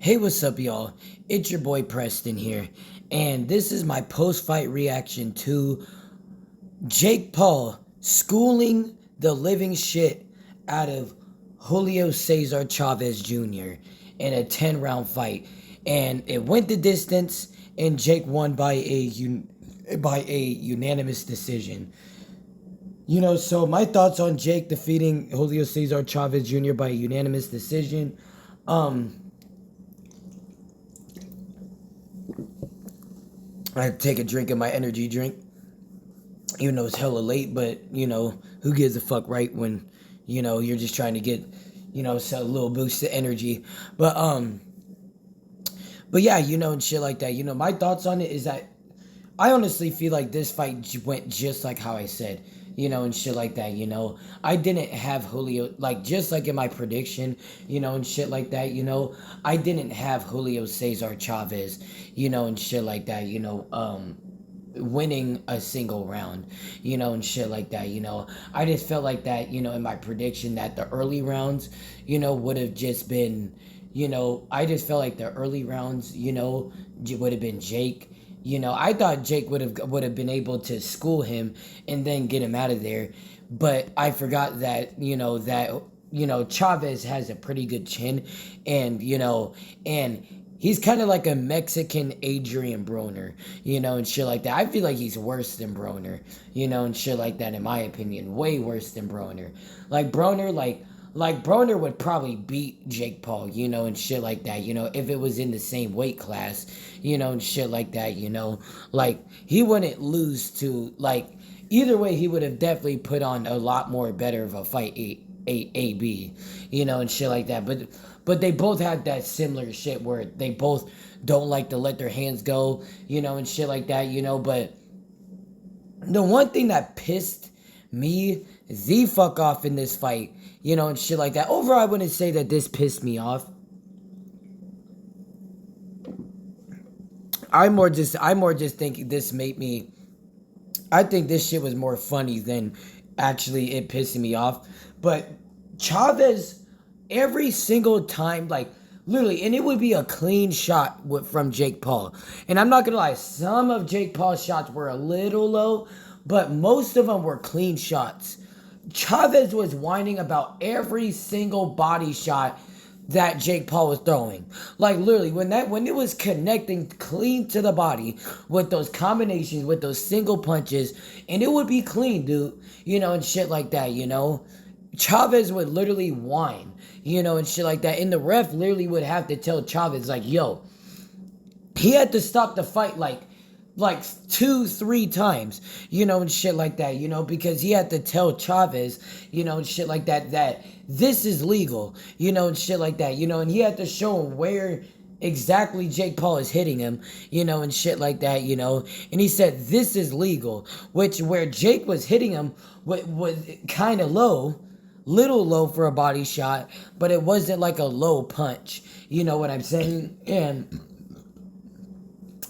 Hey, what's up, y'all? It's your boy Preston here, and this is my post fight reaction to Jake Paul schooling the living shit out of Julio Cesar Chavez Jr. in a 10-round fight. And it went the distance, and Jake won by a unanimous decision. So my thoughts on Jake defeating Julio Cesar Chavez Jr. by a unanimous decision. Um, I take a drink of my energy drink, even though it's hella late, but, who gives a fuck, right? When, you're just trying to get, a little boost of energy. But yeah, and shit like that. My thoughts on it is that I honestly feel like this fight went just like how I said, and shit like that. I didn't have Julio, like, just like in my prediction, and shit like that. I didn't have Julio Cesar Chavez, and shit like that. Winning a single round, and shit like that. I just felt like that, in my prediction that the early rounds, would have just been, I just felt like the early rounds, would have been Jake. I thought Jake would have been able to school him and then get him out of there, but I forgot that Chavez has a pretty good chin, and he's kind of like a Mexican Adrian Broner, and shit like that. I feel like he's worse than Broner, and shit like that, in my opinion. Way worse than Broner. Like Broner would probably beat Jake Paul, and shit like that, if it was in the same weight class, and shit like that, Like, he wouldn't lose to, like, either way, he would have definitely put on a lot more better of a fight, AB, and shit like that. But they both had that similar shit where they both don't like to let their hands go, and shit like that, but the one thing that pissed me the fuck off in this fight, and shit like that. Overall, I wouldn't say that this pissed me off. I more just think this made me. I think this shit was more funny than actually it pissing me off. But Chavez, every single time, like, literally, and it would be a clean shot from Jake Paul. And I'm not gonna lie, some of Jake Paul's shots were a little low, but most of them were clean shots. Chavez was whining about every single body shot that Jake Paul was throwing. Like, literally, when it was connecting clean to the body with those combinations, with those single punches, and it would be clean, dude, and shit like that, Chavez would literally whine, and shit like that. And the ref literally would have to tell Chavez, like, yo, he had to stop the fight like 2-3 times, and shit like that, because he had to tell Chavez, and shit like that this is legal, and shit like that, and he had to show him where exactly Jake Paul is hitting him, and shit like that, and he said this is legal, which where Jake was hitting him was kind of low, little low for a body shot, but it wasn't like a low punch, you know what I'm saying?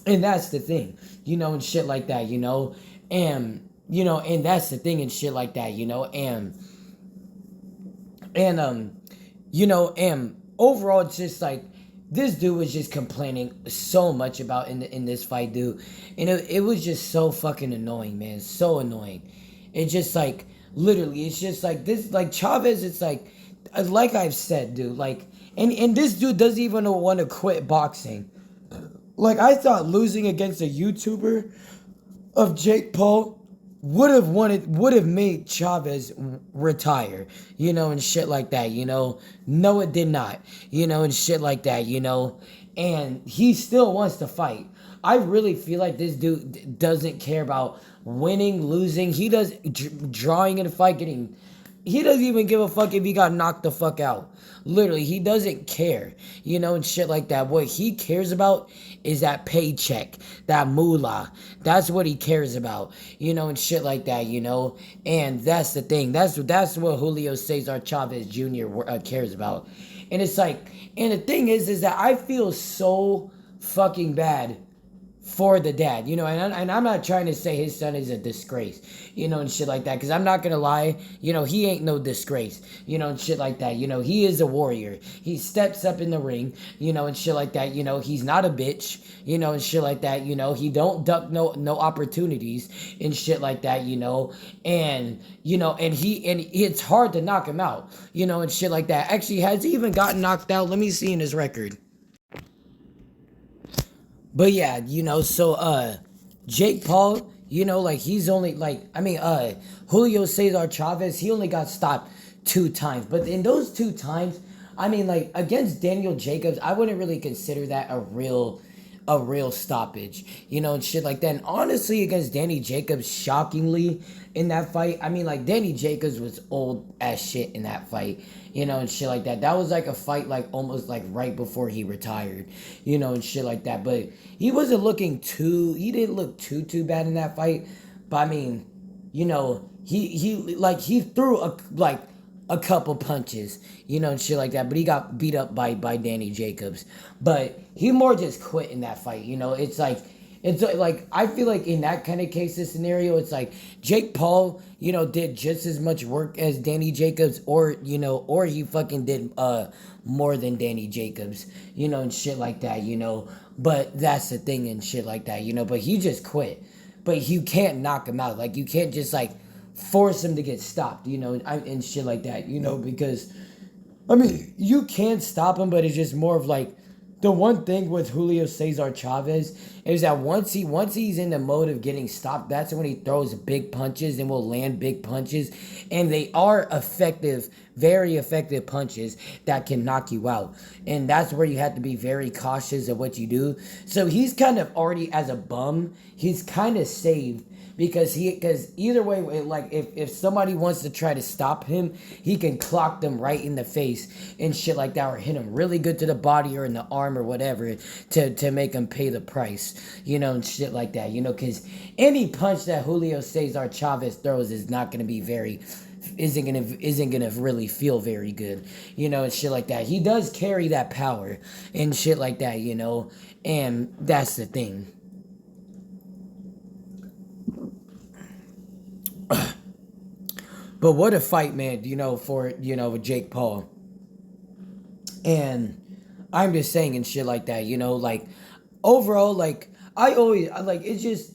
And that's the thing, and shit like that, and that's the thing and shit like that, and overall, it's just like this dude was just complaining so much about in this fight, dude, and it was just so fucking annoying, man, so annoying. It's just like literally, it's just like this, like Chavez, it's like I've said, dude, like, and this dude doesn't even want to quit boxing. Like, I thought losing against a YouTuber of Jake Paul would have made Chavez retire, and shit like that, No, it did not, and shit like that, and he still wants to fight. I really feel like this dude doesn't care about winning, losing. He does drawing in a fight, getting. He doesn't even give a fuck if he got knocked the fuck out. Literally, he doesn't care, and shit like that. What he cares about is that paycheck, that moolah. That's what he cares about, and shit like that, And that's the thing. That's what Julio Cesar Chavez Jr. Cares about. And it's like, and the thing is that I feel so fucking bad for the dad, and I'm not trying to say his son is a disgrace, and shit like that, because I'm not gonna lie, he ain't no disgrace, and shit like that, he is a warrior. He steps up in the ring, and shit like that, he's not a bitch, and shit like that, he don't duck no opportunities and shit like that, and it's hard to knock him out, and shit like that. Actually, has he even gotten knocked out? Let me see in his record. But yeah, Jake Paul, like he's only like Julio Cesar Chavez, he only got stopped 2 times. But in those 2 times, like against Daniel Jacobs, I wouldn't really consider that a real stoppage, and shit like that. And honestly, against Danny Jacobs, shockingly, in that fight, like Danny Jacobs was old as shit in that fight, and shit like that. That was like a fight, like almost like right before he retired, and shit like that. But he didn't look too bad in that fight. But he threw a couple punches, and shit like that. But he got beat up by Danny Jacobs. But he more just quit in that fight. It's like I feel like in that kind of cases scenario, it's like Jake Paul, did just as much work as Danny Jacobs, or he fucking did more than Danny Jacobs, and shit like that, But that's the thing and shit like that, But he just quit. But you can't knock him out. Like you can't just like force him to get stopped, and shit like that, because you can stop him, but it's just more of like the one thing with Julio Cesar Chavez is that once he's in the mode of getting stopped, that's when he throws big punches and will land big punches, and they are effective, very effective punches that can knock you out, and that's where you have to be very cautious of what you do. So he's kind of already as a bum, he's kind of saved because either way, like if somebody wants to try to stop him, he can clock them right in the face and shit like that, or hit him really good to the body or in the arm or whatever to make him pay the price, and shit like that, because any punch that Julio Cesar Chavez throws is not going to be isn't gonna really feel very good, and shit like that. He does carry that power and shit like that, and that's the thing. But what a fight, man, for, Jake Paul. And I'm just saying and shit like that, like overall, like it's just,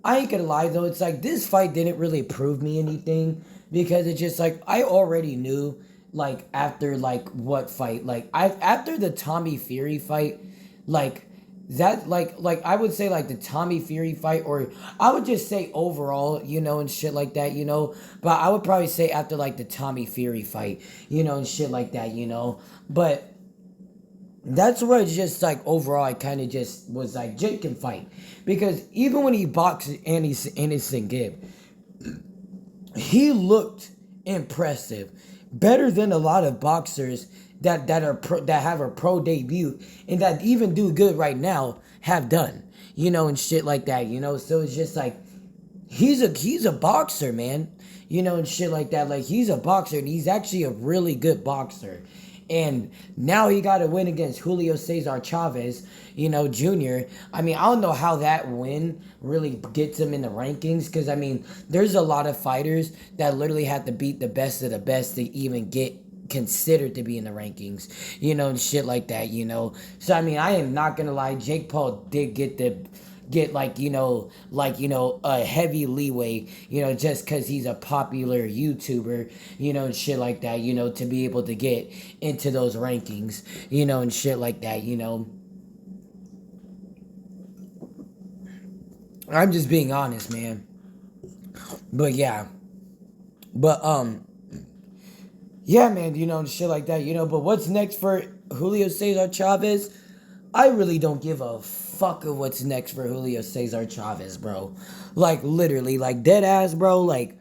I ain't gonna lie though, it's like this fight didn't really prove me anything because it's just like I already knew, like after like what fight, like after the Tommy Fury fight, like that like I would say like the Tommy Fury fight, or I would just say overall, and shit like that, but I would probably say after like the Tommy Fury fight, and shit like that, but that's where it's just like overall I kind of just was like Jake can fight, because even when he boxed Anderson Gibb, he looked impressive, better than a lot of boxers that have a pro debut and that even do good right now have done, and shit like that, So it's just like he's a boxer, man, and shit like that. Like he's a boxer, and he's actually a really good boxer. And now he got to win against Julio Cesar Chavez, Jr. I don't know how that win really gets him in the rankings, because, there's a lot of fighters that literally have to beat the best of the best to even get considered to be in the rankings, and shit like that, So, I am not going to lie, Jake Paul did get a heavy leeway, just because he's a popular YouTuber, and shit like that, to be able to get into those rankings, and shit like that, I'm just being honest, man. But yeah. But yeah, man, and shit like that, but what's next for Julio Cesar Chavez? I really don't give a fuck of what's next for Julio Cesar Chavez, bro. Like literally, like dead ass, bro. Like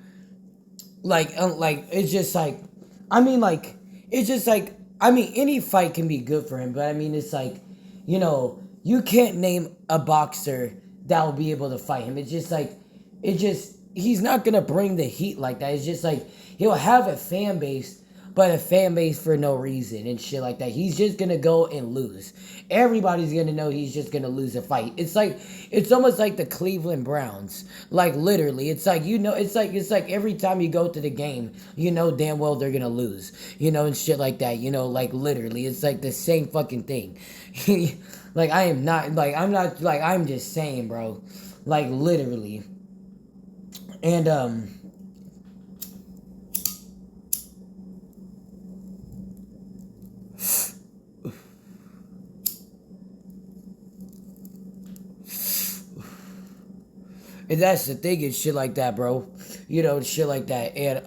it's just like, it's just like, any fight can be good for him, but it's like, you can't name a boxer that will be able to fight him. It's just like, he's not gonna bring the heat like that. It's just like he'll have a fan base, but a fan base for no reason and shit like that. He's just gonna go and lose. Everybody's gonna know he's just gonna lose a fight. It's almost like the Cleveland Browns. Like literally, it's like it's like every time you go to the game, you know damn well they're gonna lose. And shit like that. Like literally, it's like the same fucking thing. Like I'm just saying, bro. Like literally. And and that's the thing and shit like that, bro. Shit like that. And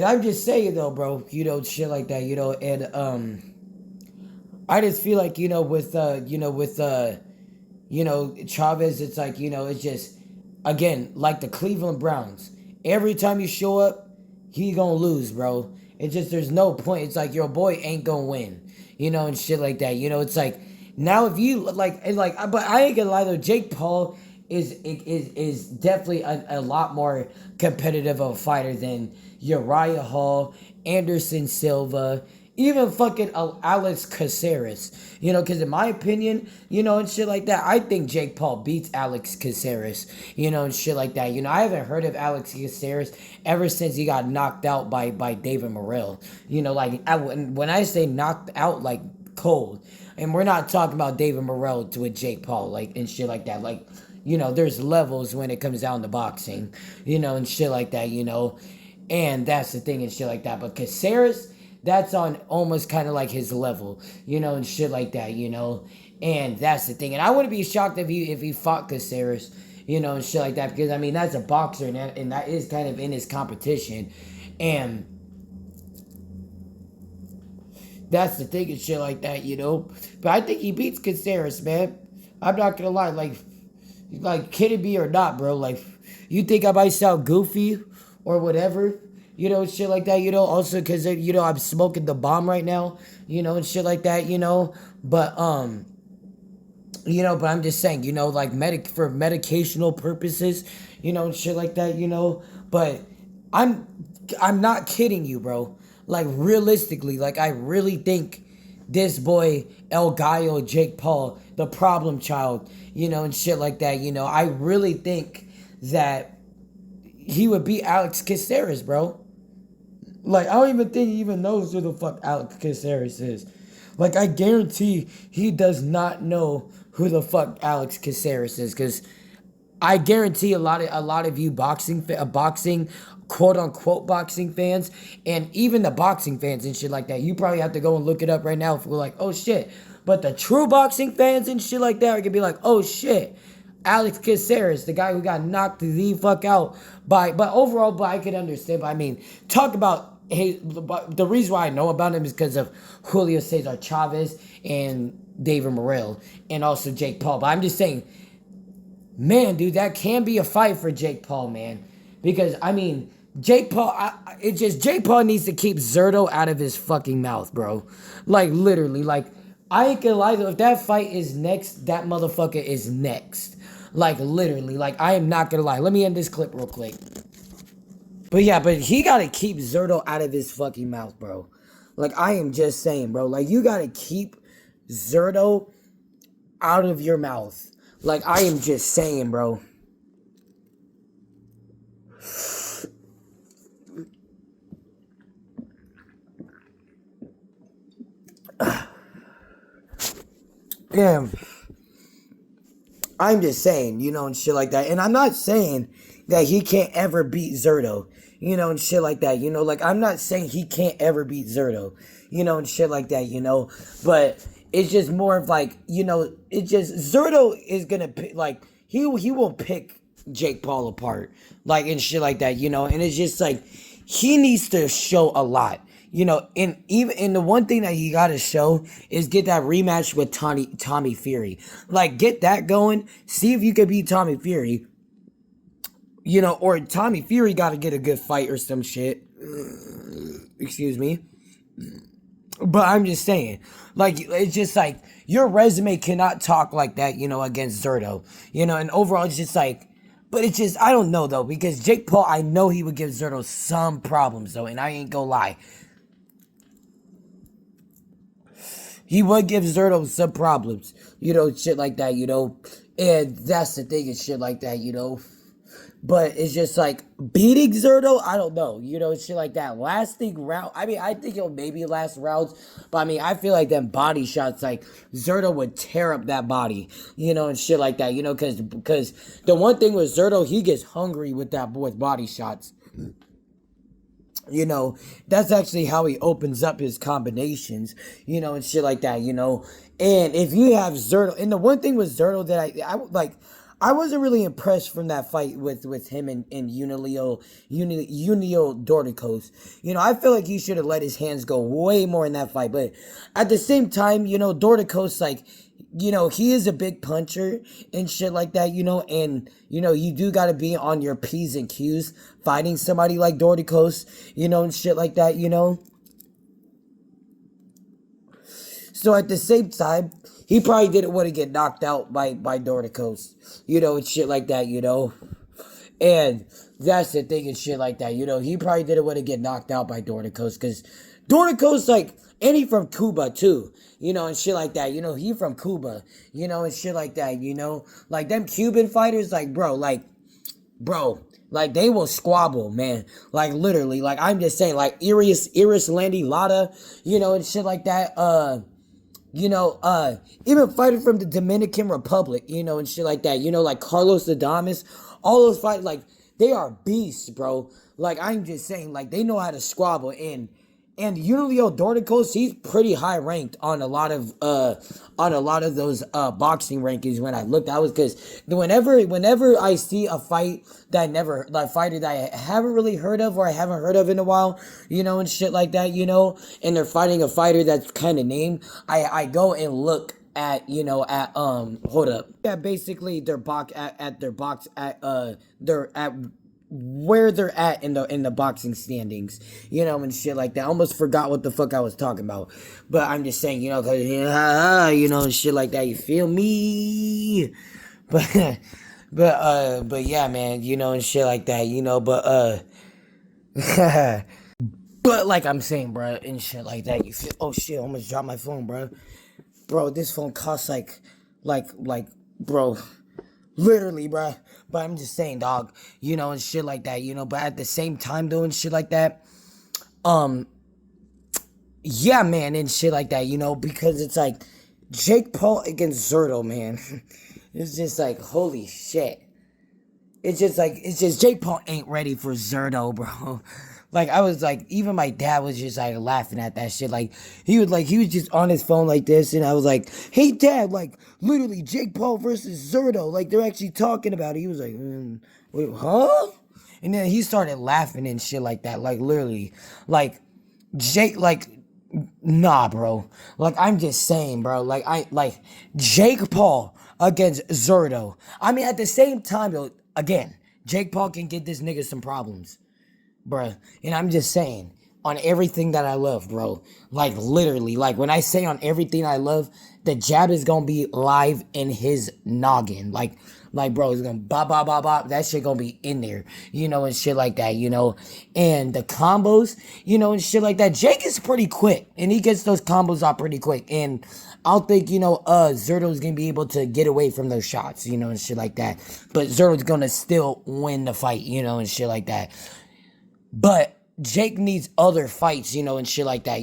I'm just saying though, bro, shit like that, and I just feel like, Chavez, it's like, it's just again, like the Cleveland Browns. Every time you show up, he gonna lose, bro. It's just there's no point. It's like your boy ain't gonna win, and shit like that. It's like now if you but I ain't gonna lie though, Jake Paul is definitely a lot more competitive of a fighter than Uriah Hall, Anderson Silva, even fucking Alex Caceres. Because in my opinion, and shit like that, I think Jake Paul beats Alex Caceres, and shit like that. I haven't heard of Alex Caceres ever since he got knocked out by David Morrell. When I say knocked out, like cold, and we're not talking about David Morrell with Jake Paul, like, and shit like that. Like, there's levels when it comes down to boxing, and shit like that, and that's the thing and shit like that. But Caceres, that's on almost kind of like his level, and shit like that, and that's the thing. And I wouldn't be shocked if he fought Caceres, and shit like that, because I mean that's a boxer, and that is kind of in his competition, and that's the thing and shit like that, But I think he beats Caceres, man. I'm not gonna lie, like kidding me or not, bro. Like, you think I might sound goofy or whatever, shit like that, also because, I'm smoking the bomb right now, and shit like that, but, but I'm just saying, like for medicational purposes, and shit like that, but I'm not kidding you, bro. Like, realistically, like, I really think this boy, El Gallo, Jake Paul, the problem child, and shit like that, I really think that he would beat Alex Caceres, bro. Like, I don't even think he even knows who the fuck Alex Caceres is. Like, I guarantee he does not know who the fuck Alex Caceres is, because I guarantee a lot of you boxing quote unquote boxing fans, and even the boxing fans and shit like that, you probably have to go and look it up right now if we're like, oh shit. But the true boxing fans and shit like that are gonna be like, oh shit, Alex Caceres, the guy who got knocked the fuck out but overall, I could understand. But I mean, talk about, hey, the reason why I know about him is because of Julio Cesar Chavez and David Morrell and also Jake Paul. But I'm just saying, man, dude, that can be a fight for Jake Paul, man. Because, I mean, Jake Paul needs to keep Zerto out of his fucking mouth, bro. Like, literally, like, I ain't gonna lie though, if that fight is next, that motherfucker is next. Like, literally, like, I am not gonna lie. Let me end this clip real quick. But yeah, but he gotta keep Zerto out of his fucking mouth, bro. Like, I am just saying, bro. Like, you gotta keep Zerto out of your mouth. Like, I am just saying, bro. Yeah. I'm just saying, and shit like that. And I'm not saying that he can't ever beat Zerto, and shit like that. Like, I'm not saying he can't ever beat Zerto, and shit like that, But it's just more of like, it's just Zerto is gonna pick, like, he will pick Jake Paul apart, like, and shit like that, And it's just like, he needs to show a lot. And the one thing that he got to show is get that rematch with Tommy Fury. Like, get that going. See if you can beat Tommy Fury. Or Tommy Fury got to get a good fight or some shit. Excuse me. But I'm just saying, like, it's just like, your resume cannot talk like that, against Zerto. And overall, it's just like, But it's just, I don't know though, because Jake Paul, I know he would give Zerto some problems though, and I ain't gonna lie. He would give Zerto some problems, shit like that, and that's the thing and shit like that. But it's just like beating Zerto, I don't know, shit like that. Lasting round, I mean, I think it'll maybe last rounds, but I mean, I feel like them body shots, like Zerto would tear up that body, and shit like that, because the one thing with Zerto, he gets hungry with that boy's body shots. That's actually how he opens up his combinations, and shit like that, And if you have Zerto, and the one thing with Zerto that I wasn't really impressed from that fight with him and Unio Dorticos. I feel like he should have let his hands go way more in that fight. But at the same time, Dorticos, like, he is a big puncher and shit like that, and, you do got to be on your P's and Q's fighting somebody like Dorticos, and shit like that, So at the same time, he probably didn't want to get knocked out by Dorticos, and shit like that, And that's the thing and shit like that, He probably didn't want to get knocked out by Dorticos, because Dorticos, like, and he from Cuba, too, and shit like that, he from Cuba, and shit like that, Like, them Cuban fighters, like, bro, like, they will squabble, man. Like, literally, like, I'm just saying, like, Iris Landy Lada, and shit like that, even fighting from the Dominican Republic, and shit like that, like Carlos Adames, all those fighters, like, they are beasts, bro. Like, I'm just saying, like, they know how to squabble, and Julio Dorticos, he's pretty high ranked on a lot of those boxing rankings. When I looked, I was, because whenever I see a fight that fighter that I haven't really heard of, or I haven't heard of in a while, and shit like that, and they're fighting a fighter that's kind of named, I go and look at hold up, yeah, basically their box at their box they're at where they're at in the boxing standings, and shit like that. I almost forgot what the fuck I was talking about, but I'm just saying, cause and shit like that. You feel me? But but yeah, man, and shit like that, but but like I'm saying, bro, and shit like that. You feel? Oh shit! I almost dropped my phone, bro. Bro, this phone costs bro. Literally, bruh. But I'm just saying, dog, and shit like that, but at the same time, though, and shit like that, yeah, man, and shit like that, because it's like, Jake Paul against Zerto, man. It's just like, holy shit. It's just Jake Paul ain't ready for Zerto, bro. Like, I was like, even my dad was just like laughing at that shit. Like, he was just on his phone like this, and I was like, hey, Dad, like, literally, Jake Paul versus Zerto. Like, they're actually talking about it. He was like, wait, huh? And then he started laughing and shit like that. Like, literally, like, Jake, like, nah, bro. Like, I'm just saying, bro. Like, Jake Paul against Zerto. I mean, at the same time, though, again, Jake Paul can get this nigga some problems, bruh. And I'm just saying, on everything that I love, bro. Like, literally, like, when I say on everything I love, the jab is gonna be live in his noggin. Like, bro, it's gonna bop, bop, bop, bop. That shit gonna be in there, and shit like that, And the combos, and shit like that. Jake is pretty quick, and he gets those combos out pretty quick. And I don't think, Zerto's gonna be able to get away from those shots, and shit like that. But Zerto's gonna still win the fight, and shit like that. But Jake needs other fights, and shit like that,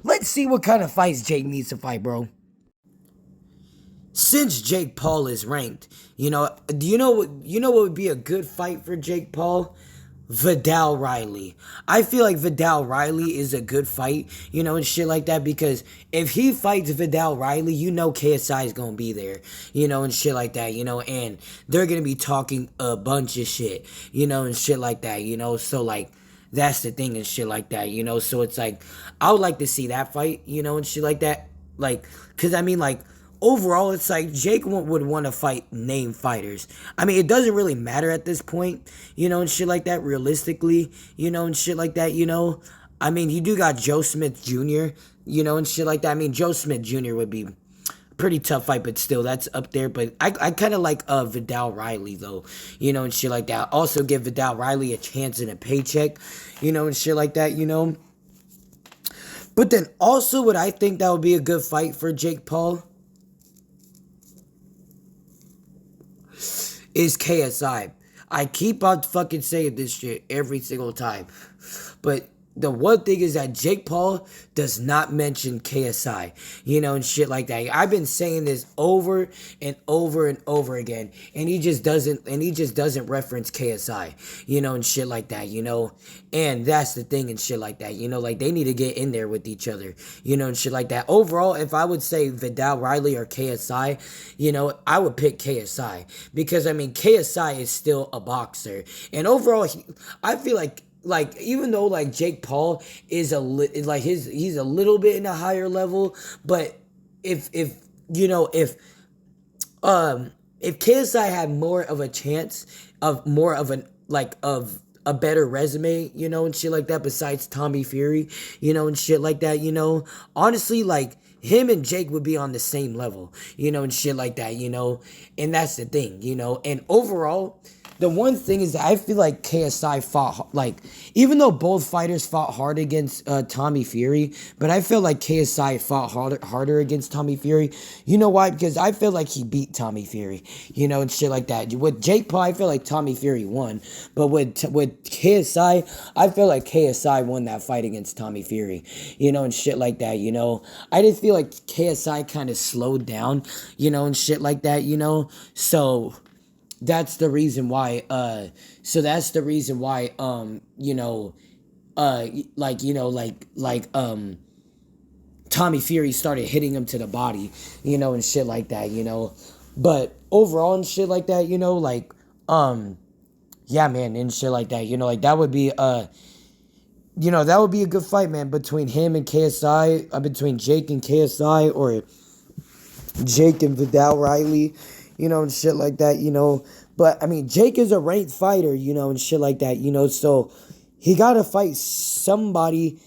Let's see what kind of fights Jake needs to fight, bro. Since Jake Paul is ranked, do you know what would be a good fight for Jake Paul? Vidal Riley. I feel like Vidal Riley is a good fight, and shit like that, because if he fights Vidal Riley, KSI is gonna be there, and shit like that, and they're gonna be talking a bunch of shit, and shit like that, so like, that's the thing and shit like that, so it's like, I would like to see that fight, and shit like that, like, cause I mean, like, overall, it's like Jake would want to fight name fighters. I mean, it doesn't really matter at this point, and shit like that, realistically, and shit like that, I mean, you do got Joe Smith Jr., and shit like that. I mean, Joe Smith Jr. would be pretty tough fight, but still, that's up there. But I kind of like Vidal Riley though, and shit like that. Also give Vidal Riley a chance and a paycheck, and shit like that, But then also, what I think that would be a good fight for Jake Paul is KSI. I keep on fucking saying this shit every single time, but the one thing is that Jake Paul does not mention KSI, and shit like that. I've been saying this over and over and over again, and he just doesn't reference KSI, and shit like that, and that's the thing and shit like that, like they need to get in there with each other, and shit like that. Overall, if I would say Vidal Riley or KSI, I would pick KSI because I mean KSI is still a boxer, and overall, I feel like even though like Jake Paul is he's a little bit in a higher level, but if KSI had more of a chance of more of an of a better resume, and shit like that besides Tommy Fury, and shit like that, honestly, like him and Jake would be on the same level, and shit like that, and that's the thing, and overall, the one thing is that I feel like KSI fought, even though both fighters fought hard against Tommy Fury, but I feel like KSI fought harder against Tommy Fury. You know why? Because I feel like he beat Tommy Fury, and shit like that. With Jake Paul, I feel like Tommy Fury won, but with KSI, I feel like KSI won that fight against Tommy Fury, and shit like that, I just feel like KSI kind of slowed down, and shit like that, so that's the reason why Tommy Fury started hitting him to the body, and shit like that, but overall and shit like that, yeah, man, and shit like that, that would be that would be a good fight, man, between him and KSI, between Jake and KSI, or Jake and Vidal Riley, and shit like that, But, I mean, Jake is a ranked fighter, and shit like that, so he gotta fight somebody,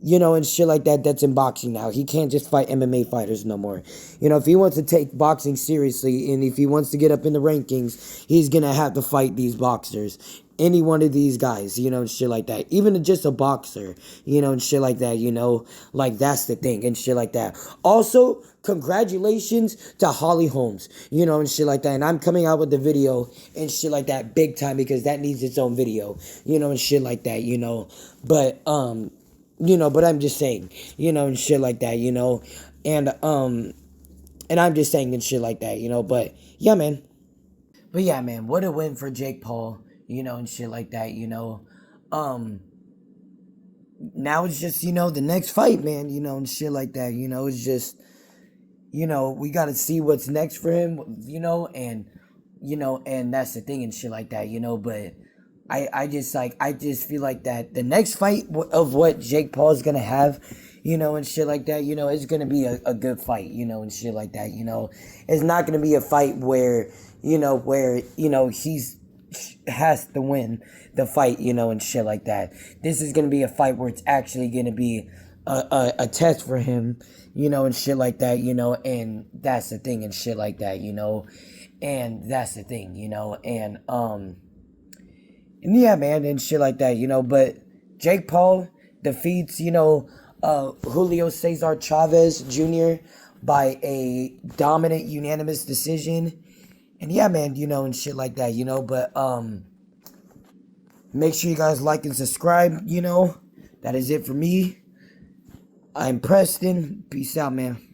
and shit like that that's in boxing now. He can't just fight MMA fighters no more. If he wants to take boxing seriously, and if he wants to get up in the rankings, he's gonna have to fight these boxers. Any one of these guys, and shit like that. Even just a boxer, and shit like that, Like, that's the thing, and shit like that. Also, congratulations to Holly Holmes, and shit like that. And I'm coming out with the video and shit like that big time because that needs its own video, and shit like that, But, but I'm just saying, and shit like that, and I'm just saying and shit like that, But, yeah, man. But, yeah, man, what a win for Jake Paul. And shit like that, Now it's just, the next fight, man, and shit like that, It's just, we got to see what's next for him, and, and that's the thing and shit like that, But I just feel like that the next fight of what Jake Paul is going to have, and shit like that, it's going to be a good fight, and shit like that, It's not going to be a fight where, he's has to win the fight, and shit like that. This is going to be a fight where it's actually going to be a test for him, and shit like that, and that's the thing and shit like that, and that's the thing, and yeah, man, and shit like that, but Jake Paul defeats, Julio Cesar Chavez Jr. by a dominant unanimous decision. And yeah, man, and shit like that, but, make sure you guys like and subscribe, That is it for me. I'm Preston. Peace out, man.